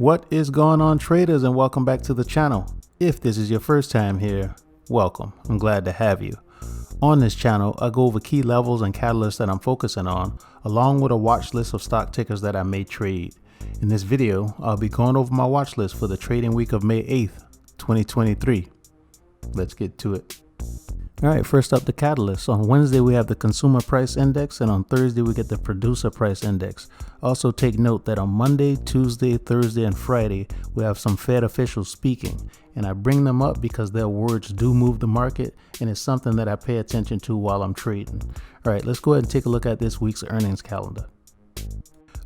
What is going on, traders, and welcome back to the channel. If this is your first time here, welcome. I'm glad to have you. On this channel, I go over key levels and catalysts that I'm focusing on, along with a watch list of stock tickers that I may trade. In this video, I'll be going over my watch list for the trading week of May 8th, 2023. Let's get to it. All right, first up, the catalyst. On Wednesday, we have the consumer price index, and on Thursday, we get the producer price index. Also take note that on Monday, Tuesday, Thursday, and Friday, we have some Fed officials speaking, and I bring them up because their words do move the market, and it's something that I pay attention to while I'm trading. All right, let's go ahead and take a look at this week's earnings calendar.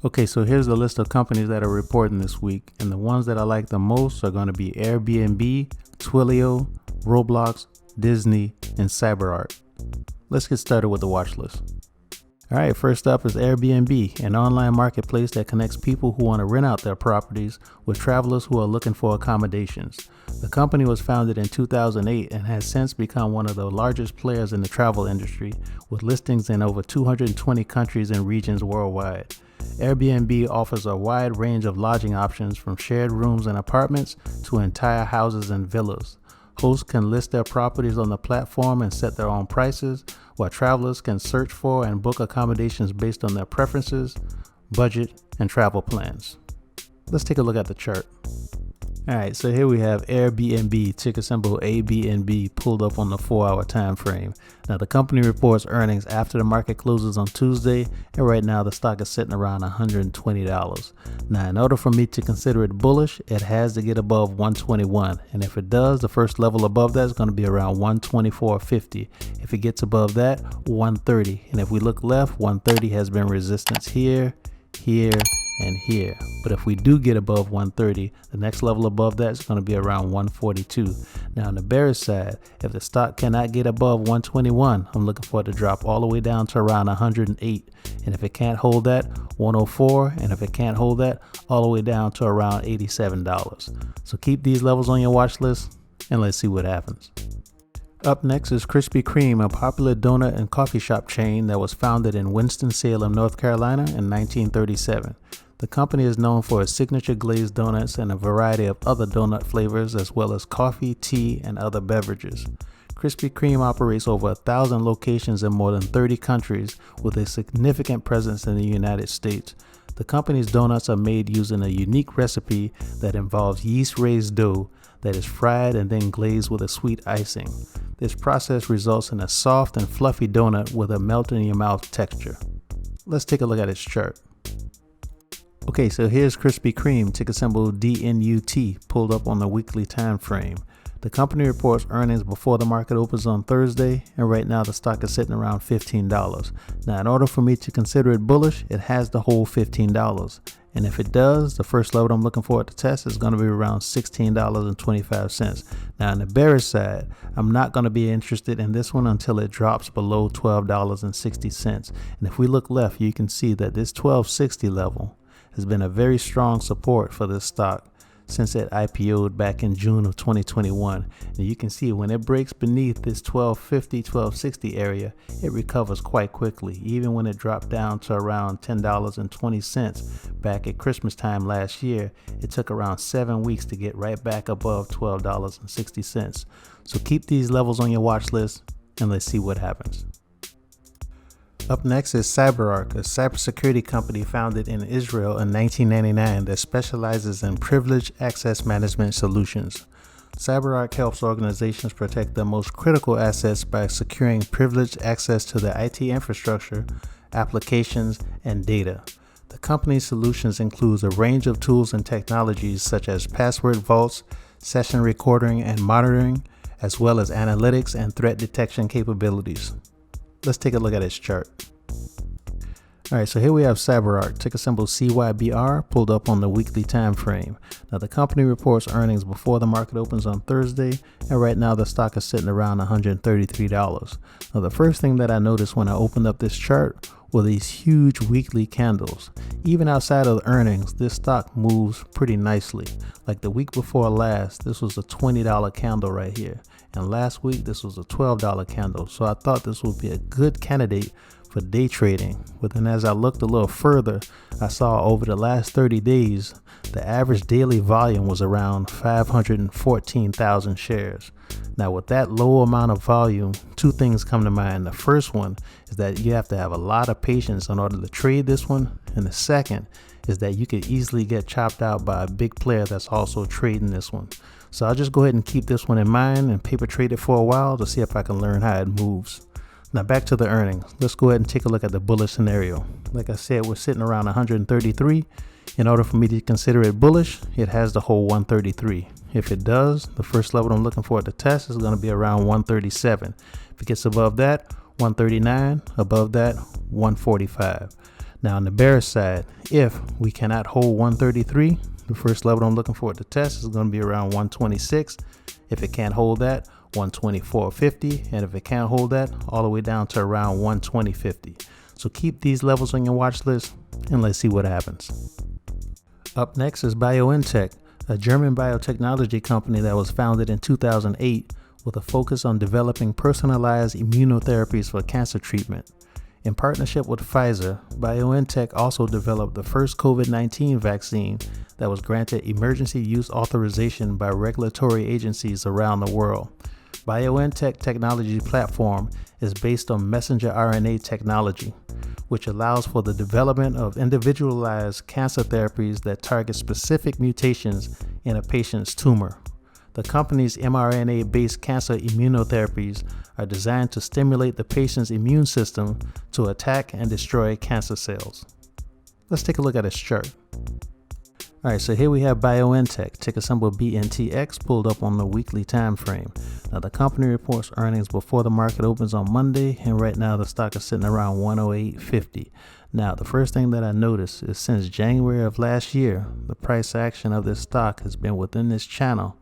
Okay, so here's the list of companies that are reporting this week, and the ones that I like the most are going to be AirBNB, Twilio, Roblox, Disney, and CyberArk. Let's get started with the watch list. All right, first up is AirBNB, an online marketplace that connects people who want to rent out their properties with travelers who are looking for accommodations. The company was founded in 2008 and has since become one of the largest players in the travel industry, with listings in over 220 countries and regions worldwide. AirBNB offers a wide range of lodging options, from shared rooms and apartments to entire houses and villas. Hosts can list their properties on the platform and set their own prices, while travelers can search for and book accommodations based on their preferences, budget, and travel plans. Let's take a look at the chart. All right, so here we have AirBNB, ticker symbol ABNB, pulled up on the 4-hour time frame. Now, the company reports earnings after the market closes on Tuesday, and right now the stock is sitting around $120. Now, in order for me to consider it bullish, it has to get above 121, and if it does, the first level above that is going to be around 124.50. If it gets above that, 130, and if we look left, 130 has been resistance here, here, and here. But if we do get above 130, the next level above that is going to be around 142. Now, on the bearish side, if the stock cannot get above 121, I'm looking for it to drop all the way down to around 108. And if it can't hold that, 104. And if it can't hold that, all the way down to around $87. So keep these levels on your watch list, and let's see what happens. Up next is Krispy Kreme, a popular donut and coffee shop chain that was founded in Winston-Salem, North Carolina in 1937. The company is known for its signature glazed donuts and a variety of other donut flavors, as well as coffee, tea, and other beverages. Krispy Kreme operates over 1,000 locations in more than 30 countries, with a significant presence in the United States. The company's donuts are made using a unique recipe that involves yeast-raised dough that is fried and then glazed with a sweet icing. This process results in a soft and fluffy donut with a melt-in-your-mouth texture. Let's take a look at its chart. Okay, so here's Krispy Kreme, ticker symbol DNUT, pulled up on the weekly time frame. The company reports earnings before the market opens on Thursday, and right now the stock is sitting around $15. Now, in order for me to consider it bullish, it has to hold $15. And if it does, the first level I'm looking for it to test is going to be around $16.25. Now, on the bearish side, I'm not going to be interested in this one until it drops below $12.60. And if we look left, you can see that this $12.60 level has been a very strong support for this stock since it IPO'd back in June of 2021. And you can see when it breaks beneath this $12.50, $12.60 area, it recovers quite quickly, even when it dropped down to around $10.20 back at Christmas time last year. It took around 7 weeks to get right back above $12.60. So keep these levels on your watch list, and let's see what happens. Up next is CyberArk, a cybersecurity company founded in Israel in 1999 that specializes in privileged access management solutions. CyberArk helps organizations protect their most critical assets by securing privileged access to their IT infrastructure, applications, and data. The company's solutions include a range of tools and technologies such as password vaults, session recording and monitoring, as well as analytics and threat detection capabilities. Let's take a look at its chart. All right, so here we have CyberArk, ticker symbol CYBR, pulled up on the weekly time frame. Now, the company reports earnings before the market opens on Thursday, and right now the stock is sitting around $133. Now, the first thing that I noticed when I opened up this chart were these huge weekly candles. Even outside of the earnings, this stock moves pretty nicely. Like the week before last, this was a $20 candle right here. And last week, this was a $12 candle. So I thought this would be a good candidate for day trading. But then as I looked a little further, I saw over the last 30 days, the average daily volume was around 514,000 shares. Now with that low amount of volume, two things come to mind. The first one is that you have to have a lot of patience in order to trade this one. And the second is that you could easily get chopped out by a big player that's also trading this one. So I'll just go ahead and keep this one in mind and paper trade it for a while to see if I can learn how it moves. Now back to the earnings. Let's go ahead and take a look at the bullish scenario. Like I said, we're sitting around 133. In order for me to consider it bullish, it has to hold 133. If it does, the first level I'm looking for to test is going to be around 137. If it gets above that, 139, above that, 145. Now on the bearish side, if we cannot hold 133, the first level I'm looking for to test is going to be around 126. If it can't hold that, 124.50, and if it can't hold that, all the way down to around 120.50. So keep these levels on your watch list and let's see what happens. Up next is BioNTech, a German biotechnology company that was founded in 2008 with a focus on developing personalized immunotherapies for cancer treatment. In partnership with Pfizer, BioNTech also developed the first COVID-19 vaccine that was granted emergency use authorization by regulatory agencies around the world. BioNTech technology platform is based on messenger RNA technology, which allows for the development of individualized cancer therapies that target specific mutations in a patient's tumor. The company's mRNA-based cancer immunotherapies are designed to stimulate the patient's immune system to attack and destroy cancer cells. Let's take a look at its chart. Alright, so here we have BioNTech, ticker symbol BNTX, pulled up on the weekly time frame. Now the company reports earnings before the market opens on Monday, and right now the stock is sitting around 108.50. Now the first thing that I noticed is since January of last year, the price action of this stock has been within this channel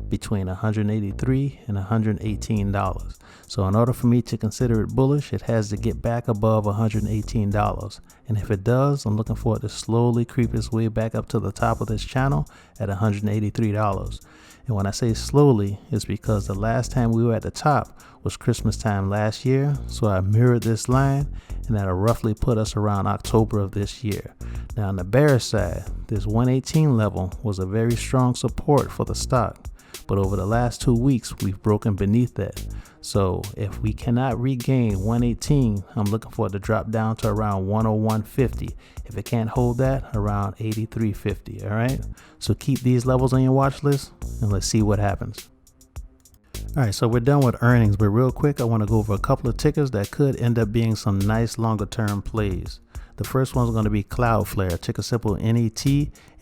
between $183 and $118. So in order for me to consider it bullish, it has to get back above $118. And if it does, I'm looking for it to slowly creep its way back up to the top of this channel at $183. And when I say slowly, it's because the last time we were at the top was Christmas time last year. So I mirrored this line, and that'll roughly put us around October of this year. Now on the bearish side, this 118 level was a very strong support for the stock. But over the last 2 weeks, we've broken beneath that. So if we cannot regain 118, I'm looking for it to drop down to around 101.50. If it can't hold that, around 83.50. All right. So keep these levels on your watch list and let's see what happens. All right, so we're done with earnings, but real quick, I want to go over a couple of tickers that could end up being some nice longer term plays. The first one's going to be Cloudflare, ticker symbol NET,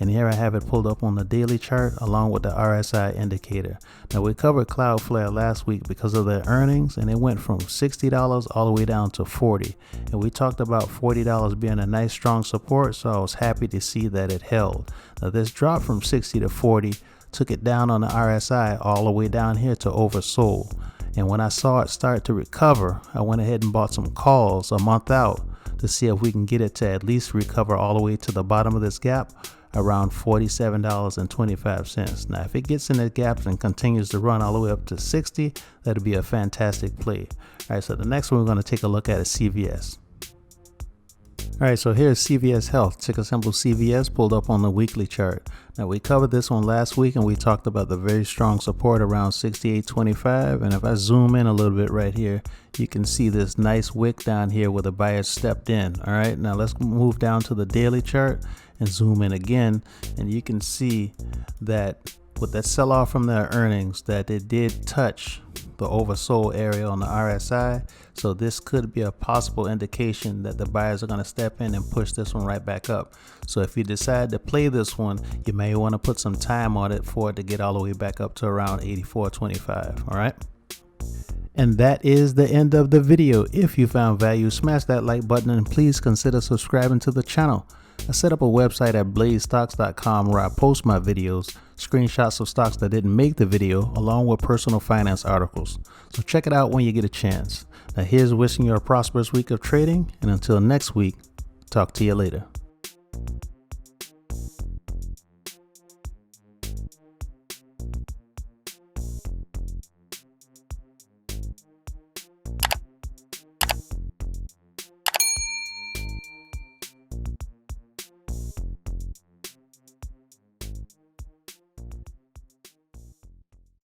and here I have it pulled up on the daily chart along with the RSI indicator. Now we covered Cloudflare last week because of their earnings, and it went from $60 all the way down to $40. And we talked about $40 being a nice strong support, so I was happy to see that it held. Now this drop from 60 to 40 took it down on the RSI all the way down here to oversold. And when I saw it start to recover, I went ahead and bought some calls a month out to see if we can get it to at least recover all the way to the bottom of this gap around $47.25. Now, if it gets in the gaps and continues to run all the way up to 60, that'd be a fantastic play. All right, so the next one we're going to take a look at is CVS. All right, so here's CVS Health, ticker symbol CVS, pulled up on the weekly chart. Now we covered this one last week and we talked about the very strong support around 68.25. And if I zoom in a little bit right here, you can see this nice wick down here where the buyer stepped in. All right, now let's move down to the daily chart and zoom in again. And you can see that with that sell-off from their earnings, that it did touch the oversold area on the RSI. So this could be a possible indication that the buyers are going to step in and push this one right back up. So if you decide to play this one, you may want to put some time on it for it to get all the way back up to around 84.25. All right. And that is the end of the video. If you found value, smash that like button and please consider subscribing to the channel. I set up a website at blazestocks.com where I post my videos, screenshots of stocks that didn't make the video, along with personal finance articles. So check it out when you get a chance. Now here's wishing you a prosperous week of trading, and until next week, talk to you later.